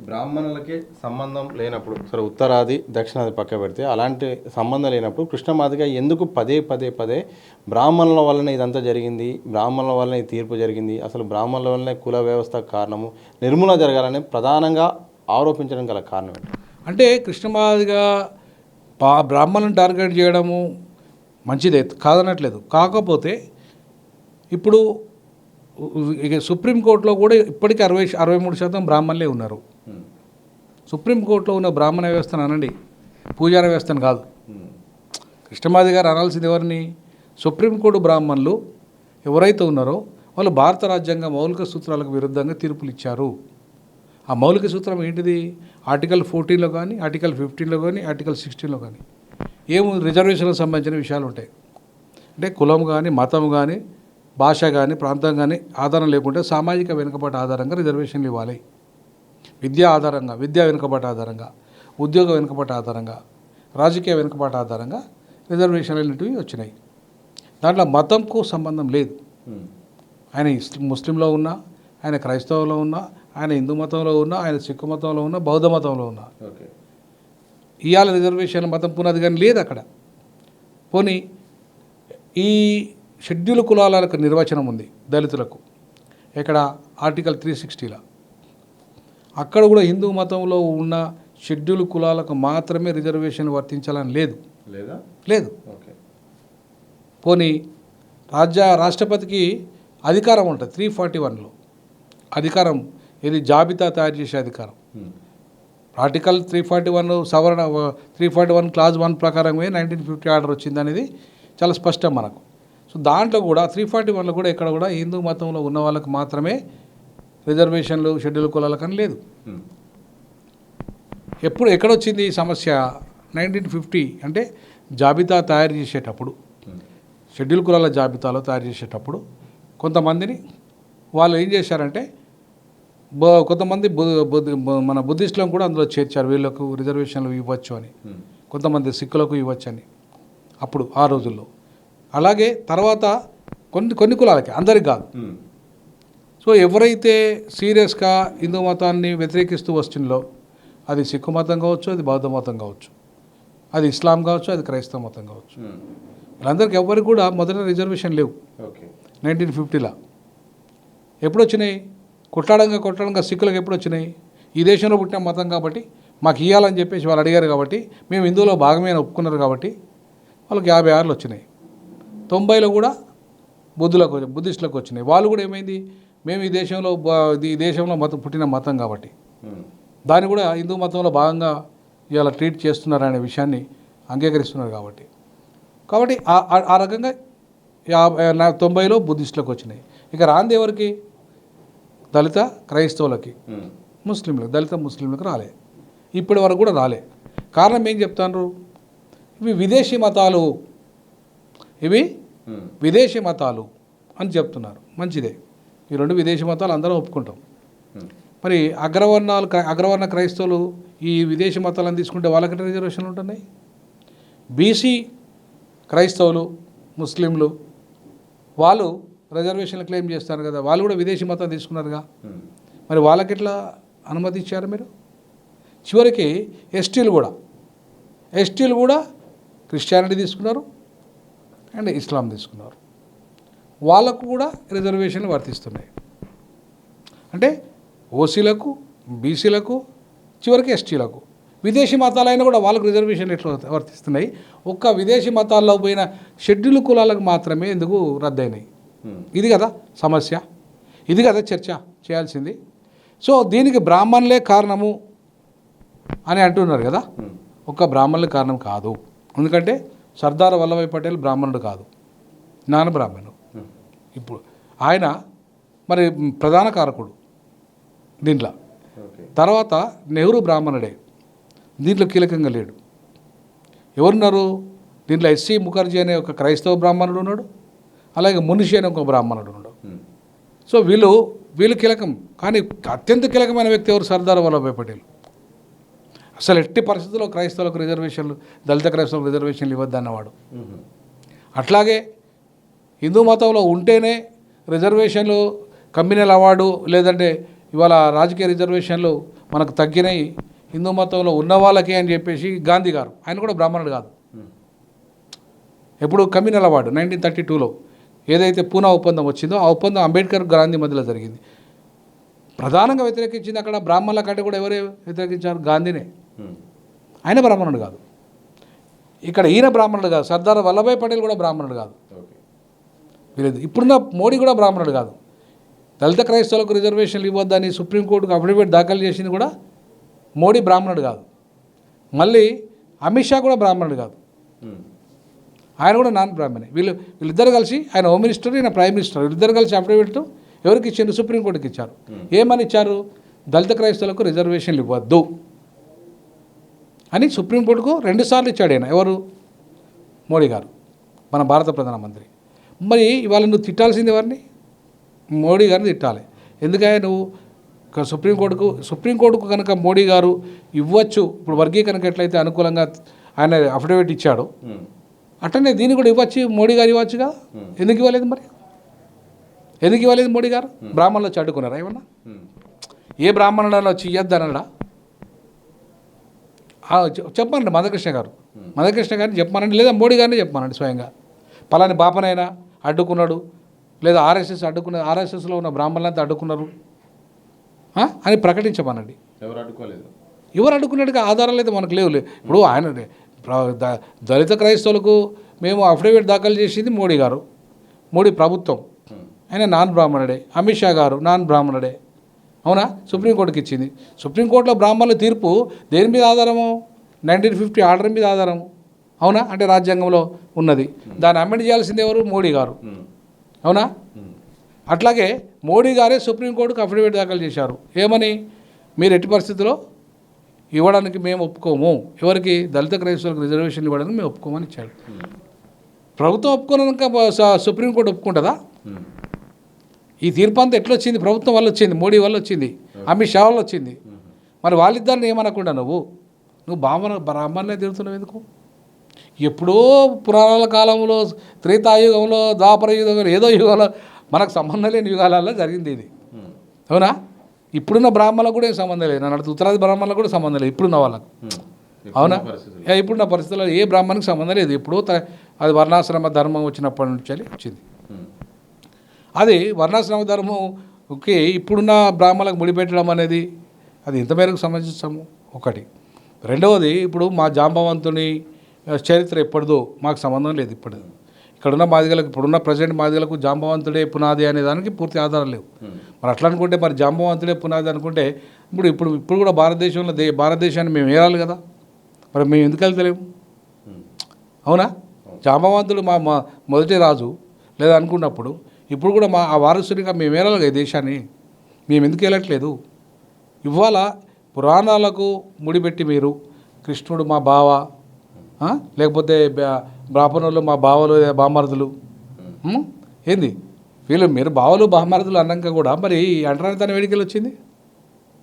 బ్రాహ్మణులకి సంబంధం లేనప్పుడు సరే ఉత్తరాది దక్షిణాది పక్క పెడితే అలాంటి సంబంధం లేనప్పుడు కృష్ణమాదిగ ఎందుకు పదే పదే పదే బ్రాహ్మణుల వల్లనే ఇదంతా జరిగింది, బ్రాహ్మణుల వల్లనే ఈ తీర్పు జరిగింది, అసలు బ్రాహ్మణుల వల్లనే కుల వ్యవస్థ కారణము నిర్మూలన జరగాలని ప్రధానంగా ఆరోపించడం గల కారణం ఏంటి? అంటే కృష్ణమాదిగ బ్రాహ్మణులను టార్గెట్ చేయడము మంచిదే, కాదనట్లేదు. కాకపోతే ఇప్పుడు ఇక సుప్రీంకోర్టులో కూడా ఇప్పటికీ 63% బ్రాహ్మణులే ఉన్నారు. సుప్రీంకోర్టులో ఉన్న బ్రాహ్మణ వ్యవస్థను అనండి, పూజార వ్యవస్థను కాదు. కృష్ణమాది గారు అనాల్సింది ఎవరిని? సుప్రీంకోర్టు బ్రాహ్మణులు ఎవరైతే ఉన్నారో వాళ్ళు భారత రాజ్యాంగ మౌలిక సూత్రాలకు విరుద్ధంగా తీర్పులు ఇచ్చారు. ఆ మౌలిక సూత్రం ఏంటిది? ఆర్టికల్ 14లో కానీ, ఆర్టికల్ 15లో కానీ, ఆర్టికల్ 16లో కానీ రిజర్వేషన్లకు సంబంధించిన విషయాలు ఉంటాయి. అంటే కులం కానీ, మతం కానీ, భాష కానీ, ప్రాంతం కానీ ఆధారం లేకుంటే సామాజిక వెనుకబాటు ఆధారంగా రిజర్వేషన్లు ఇవ్వాలి. విద్యా వెనుకబాటు ఆధారంగా, ఉద్యోగ వెనుకబాటు ఆధారంగా, రాజకీయ వెనుకబాటు ఆధారంగా రిజర్వేషన్లు అనేటివి వచ్చినాయి. దాంట్లో మతంకు సంబంధం లేదు. ఆయన ముస్లింలో ఉన్నా, ఆయన క్రైస్తవంలో ఉన్నా, ఆయన హిందూ మతంలో ఉన్నా, ఆయన సిక్కు మతంలో ఉన్నా, బౌద్ధ మతంలో ఉన్నా ఇవాళ రిజర్వేషన్ మతం పునాది కానీ లేదు అక్కడ. పోనీ ఈ షెడ్యూల్ కులాలకు నిర్వచనం ఉంది దళితులకు, ఇక్కడ ఆర్టికల్ 360లో. అక్కడ కూడా హిందూ మతంలో ఉన్న షెడ్యూల్ కులాలకు మాత్రమే రిజర్వేషన్ వర్తించాలని లేదు. పోనీ రాష్ట్రపతికి అధికారం ఉంటుంది 341లో. అధికారం ఇది జాబితా తయారు చేసే అధికారం. ఆర్టికల్ 341 సవరణ 341 క్లాజ్ 1 ప్రకారమే 1950 ఆర్డర్ వచ్చింది అనేది చాలా స్పష్టం మనకు. సో దాంట్లో కూడా 341లో కూడా ఇక్కడ కూడా హిందూ మతంలో ఉన్న వాళ్ళకి మాత్రమే రిజర్వేషన్లు షెడ్యూల్ కులాలకని లేదు. ఎక్కడొచ్చింది ఈ సమస్య? 1950 అంటే జాబితా తయారు చేసేటప్పుడు, షెడ్యూల్ కులాల జాబితాలో తయారు చేసేటప్పుడు కొంతమందిని వాళ్ళు ఏం చేశారంటే కొంతమంది మన బుద్ధిస్టులను కూడా అందులో చేర్చారు. వీళ్ళకు రిజర్వేషన్లు ఇవ్వచ్చు అని, కొంతమంది సిక్కులకు ఇవ్వచ్చు అని అప్పుడు ఆ రోజుల్లో. అలాగే తర్వాత కొన్ని కులాలకి, అందరికి కాదు. సో ఎవరైతే సీరియస్గా హిందూ మతాన్ని వ్యతిరేకిస్తూ వస్తుందో, అది సిక్కు మతం కావచ్చు, అది బౌద్ధ మతం కావచ్చు, అది ఇస్లాం కావచ్చు, అది క్రైస్తవ మతం కావచ్చు, వీళ్ళందరికీ ఎవరికి కూడా మొదట రిజర్వేషన్ లేవు. 1950లో ఎప్పుడు వచ్చినాయి? కొట్లాడంగా సిక్కులకు ఎప్పుడు వచ్చినాయి? ఈ దేశంలో పుట్టిన మతం కాబట్టి మాకు ఇవ్వాలని చెప్పేసి వాళ్ళు అడిగారు కాబట్టి, మేము హిందువులో భాగమే ఒప్పుకున్నారు కాబట్టి వాళ్ళకి 56లో వచ్చినాయి. 90లో కూడా బుద్ధిస్టులకు వచ్చినాయి. వాళ్ళు కూడా ఏమైంది? మేము ఈ దేశంలో పుట్టిన మతం కాబట్టి దాన్ని కూడా హిందూ మతంలో భాగంగా ఇవాళ ట్రీట్ చేస్తున్నారనే విషయాన్ని అంగీకరిస్తున్నారు కాబట్టి ఆ రకంగా 90లో బుద్ధిస్టులకు వచ్చినాయి. ఇక రాంది ఎవరికి? దళిత క్రైస్తవులకి, ముస్లింలకు, దళిత ముస్లింలకు రాలే. ఇప్పటి వరకు కూడా రాలే. కారణం ఏం చెప్తాను? ఇవి విదేశీ మతాలు అని చెప్తున్నారు. మంచిదే, ఈ రెండు విదేశీ మతాలు అందరం ఒప్పుకుంటాం. మరి అగ్రవర్ణ క్రైస్తవులు ఈ విదేశీ మతాలను తీసుకుంటే వాళ్ళకి రిజర్వేషన్లు ఉంటున్నాయి. బీసీ క్రైస్తవులు, ముస్లింలు వాళ్ళు రిజర్వేషన్లు క్లెయిమ్ చేస్తారు కదా, వాళ్ళు కూడా విదేశీ మతం తీసుకున్నారుగా. మరి వాళ్ళకి ఎట్లా అనుమతి ఇచ్చారు మీరు? చివరికి ఎస్టీలు కూడా క్రిస్టియానిటీ తీసుకున్నారు అండ్ ఇస్లాం తీసుకున్నారు. వాళ్ళకు కూడా రిజర్వేషన్లు వర్తిస్తున్నాయి. అంటే ఓసీలకు, బీసీలకు, చివరికి ఎస్టీలకు, విదేశీ మతాలైనా కూడా వాళ్ళకు రిజర్వేషన్లు ఎట్లా వర్తిస్తున్నాయి? ఒక్క విదేశీ మతాల్లో పోయిన షెడ్యూల్ కులాలకు మాత్రమే ఎందుకు రద్దయినాయి? ఇది కదా సమస్య, ఇది కదా చర్చ చేయాల్సింది. సో దీనికి బ్రాహ్మణులే కారణము అని అంటున్నారు కదా. ఒక్క బ్రాహ్మణులే కారణం కాదు. ఎందుకంటే సర్దార్ వల్లభాయ్ పటేల్ బ్రాహ్మణుడు కాదు, నాన్న బ్రాహ్మణుడు. ఇప్పుడు ఆయన మరి ప్రధాన కారకుడు దీంట్లో. తర్వాత నెహ్రూ బ్రాహ్మణుడే, దీంట్లో కీలకంగా లేడు. ఎవరున్నారు దీంట్లో? ఎస్సీ ముఖర్జీ అనే ఒక క్రైస్తవ బ్రాహ్మణుడు ఉన్నాడు, అలాగే మునిషి అనే ఒక బ్రాహ్మణుడు ఉన్నాడు. సో వీళ్ళు కీలకం. కానీ అత్యంత కీలకమైన వ్యక్తి ఎవరు? సర్దార్ వల్లభాయ్ పటేల్. అసలు ఎట్టి పరిస్థితుల్లో క్రైస్తవులకు రిజర్వేషన్లు, దళిత క్రైస్తవులకు రిజర్వేషన్లు ఇవ్వద్దన్నవాడు. అట్లాగే హిందూ మతంలో ఉంటేనే రిజర్వేషన్లు, కమ్యూనల్ అవార్డు, లేదంటే ఇవాళ రాజకీయ రిజర్వేషన్లు మనకు తగ్గినాయి హిందూ మతంలో ఉన్న వాళ్ళకే అని చెప్పేసి గాంధీ గారు, ఆయన కూడా బ్రాహ్మణుడు కాదు. ఎప్పుడు కమ్యూనల్ అవార్డు 1932లో ఏదైతే పూనా ఒప్పందం వచ్చిందో ఆ ఒప్పందం అంబేద్కర్ గాంధీ మధ్యలో జరిగింది. ప్రధానంగా వ్యతిరేకించింది అక్కడ బ్రాహ్మణుల కంటే కూడా ఎవరే వ్యతిరేకించారు? గాంధీనే. ఆయన బ్రాహ్మణుడు కాదు. ఇక్కడ ఈయన బ్రాహ్మణుడు కాదు, సర్దార్ వల్లభాయ్ పటేల్ కూడా బ్రాహ్మణుడు కాదు. వీలేదు. ఇప్పుడున్న మోడీ కూడా బ్రాహ్మణుడు కాదు. దళిత క్రైస్తవులకు రిజర్వేషన్లు ఇవ్వద్దని సుప్రీంకోర్టుకు అఫిడవిట్ దాఖలు చేసింది కూడా మోడీ బ్రాహ్మణుడు కాదు. మళ్ళీ అమిత్ షా కూడా బ్రాహ్మణుడు కాదు, ఆయన కూడా నాన్ బ్రాహ్మణే. వీళ్ళిద్దరు కలిసి, ఆయన హోమ్ మినిస్టర్, ఈయన ప్రైమ్ మినిస్టర్, వీళ్ళిద్దరు కలిసి అఫిడవిట్ ఎవరికి ఇచ్చారు? సుప్రీంకోర్టుకి ఇచ్చారు. ఏమని ఇచ్చారు? దళిత క్రైస్తవులకు రిజర్వేషన్లు ఇవ్వద్దు అని సుప్రీంకోర్టుకు 2 సార్లు ఇచ్చాడు ఆయన. ఎవరు? మోడీ గారు, మన భారత ప్రధానమంత్రి. మరి ఇవాళ నువ్వు తిట్టాల్సింది ఎవరిని? మోడీ గారిని తిట్టాలి. ఎందుకంటే నువ్వు సుప్రీంకోర్టుకు కనుక మోడీ గారు ఇవ్వచ్చు, ఇప్పుడు వర్గీకరణకు ఎట్లయితే అనుకూలంగా ఆయన అఫిడవిట్ ఇచ్చాడు, అట్లనే దీన్ని కూడా ఇవ్వచ్చు, మోడీ గారు ఇవ్వచ్చు కదా. ఎందుకు ఇవ్వలేదు? మరి ఎందుకు ఇవ్వలేదు మోడీ గారు? బ్రాహ్మణులు వచ్చి అడ్డుకున్నారా ఏమన్నా? ఏ బ్రాహ్మణులలో వచ్చి ఇవ్వద్దనడా? చెప్పమనండి మధుకృష్ణ గారిని చెప్పమనండి, లేదా మోడీ గారిని చెప్పమనండి స్వయంగా. పలాని బాపనైనా అడ్డుకున్నాడు, లేదా ఆర్ఎస్ఎస్ అడ్డుకున్న, ఆర్ఎస్ఎస్లో ఉన్న బ్రాహ్మణులంతా అడ్డుకున్నారు అని ప్రకటించమనండి. ఎవరు అడ్డుకున్నట్టుగా ఆధారాలు అయితే మనకు లేవు. ఇప్పుడు ఆయన దళిత క్రైస్తవులకు మేము అఫిడవిట్ దాఖలు చేసింది మోడీ గారు, మోడీ ప్రభుత్వం. ఆయన నాన్ బ్రాహ్మణుడే. అమిత్ షా గారు నాన్ బ్రాహ్మణుడే. అవునా? సుప్రీంకోర్టుకి ఇచ్చింది. సుప్రీంకోర్టులో బ్రాహ్మణుల తీర్పు దేని మీద ఆధారము? 1950 ఆర్డర్ మీద ఆధారము. అవునా? అంటే రాజ్యాంగంలో ఉన్నది. దాన్ని అమెండ్ చేయాల్సింది ఎవరు? మోడీ గారు. అవునా? అట్లాగే మోడీ గారే సుప్రీంకోర్టుకు అఫిడవిట్ దాఖలు చేశారు. ఏమని? మీరు ఎట్టి పరిస్థితుల్లో ఇవ్వడానికి మేము ఒప్పుకోము, ఎవరికి? దళిత క్రైస్తవులకు రిజర్వేషన్లు ఇవ్వడానికి మేము ఒప్పుకోమని ఇచ్చాడు. ప్రభుత్వం ఒప్పుకున్నాక సుప్రీంకోర్టు ఒప్పుకుంటుందా? ఈ తీర్పు అంతా ఎట్లా వచ్చింది? ప్రభుత్వం వల్ల వచ్చింది, మోడీ వల్ల వచ్చింది, అమిత్ షా వల్ల వచ్చింది. మరి వాళ్ళిద్దరిని ఏమనకుండా నువ్వు బ్రాహ్మణులే తిరుగుతున్నావు ఎందుకు? ఎప్పుడో పురాణాల కాలంలో, త్రేతాయుగంలో, ద్వాపర యుగంలో, ఏదో యుగంలో, మనకు సంబంధం లేని యుగాలలో జరిగింది ఇది. అవునా? ఇప్పుడున్న బ్రాహ్మణులకు కూడా ఏం సంబంధం లేదు. నన్ను ఉత్తరాది బ్రాహ్మణులకు కూడా సంబంధం లేదు ఇప్పుడున్న వాళ్ళకు. అవునా? ఇప్పుడున్న పరిస్థితుల్లో ఏ బ్రాహ్మణునికి సంబంధం లేదు. ఇప్పుడు అది వర్ణాశ్రమ ధర్మం వచ్చినప్పటి నుంచి వచ్చింది. అది వర్ణాశ్రమ ధర్మంకి ఇప్పుడున్న బ్రాహ్మణులకు ముడిపెట్టడం అనేది అది ఎంత మేరకు సమంజసము? ఒకటి. రెండవది, ఇప్పుడు మా జాంబవంతుని చరిత్ర ఎప్పటిదో మాకు సంబంధం లేదు. ఇక్కడున్న మాదిగలకు, ఇప్పుడున్న ప్రజెంట్ మాదిగలకు జాంబవంతుడే పునాది అనే దానికి పూర్తి ఆధారం లేవు. మరి అట్లా అనుకుంటే, మరి జాంబవంతుడే పునాది అనుకుంటే ఇప్పుడు కూడా భారతదేశాన్ని మేము ఏరాలి కదా. మరి మేము ఎందుకు వెళ్తలేము? అవునా? జాంబవంతుడు మా మొదటి రాజు లేదా అనుకున్నప్పుడు ఇప్పుడు కూడా ఆ వారసుడిగా మేము ఏరాలి కదా దేశాన్ని. మేము ఎందుకు వెళ్ళట్లేదు? ఇవాళ పురాణాలకు ముడిపెట్టి మీరు కృష్ణుడు మా బావ, లేకపోతే బ్రాహ్మణులు మా బావలు బామరుదులు, ఏంది వీళ్ళు? మీరు బావలు బామరుదులు అన్నాక కూడా మరి అంటరానితనం వేడికెళ్ళి వచ్చింది.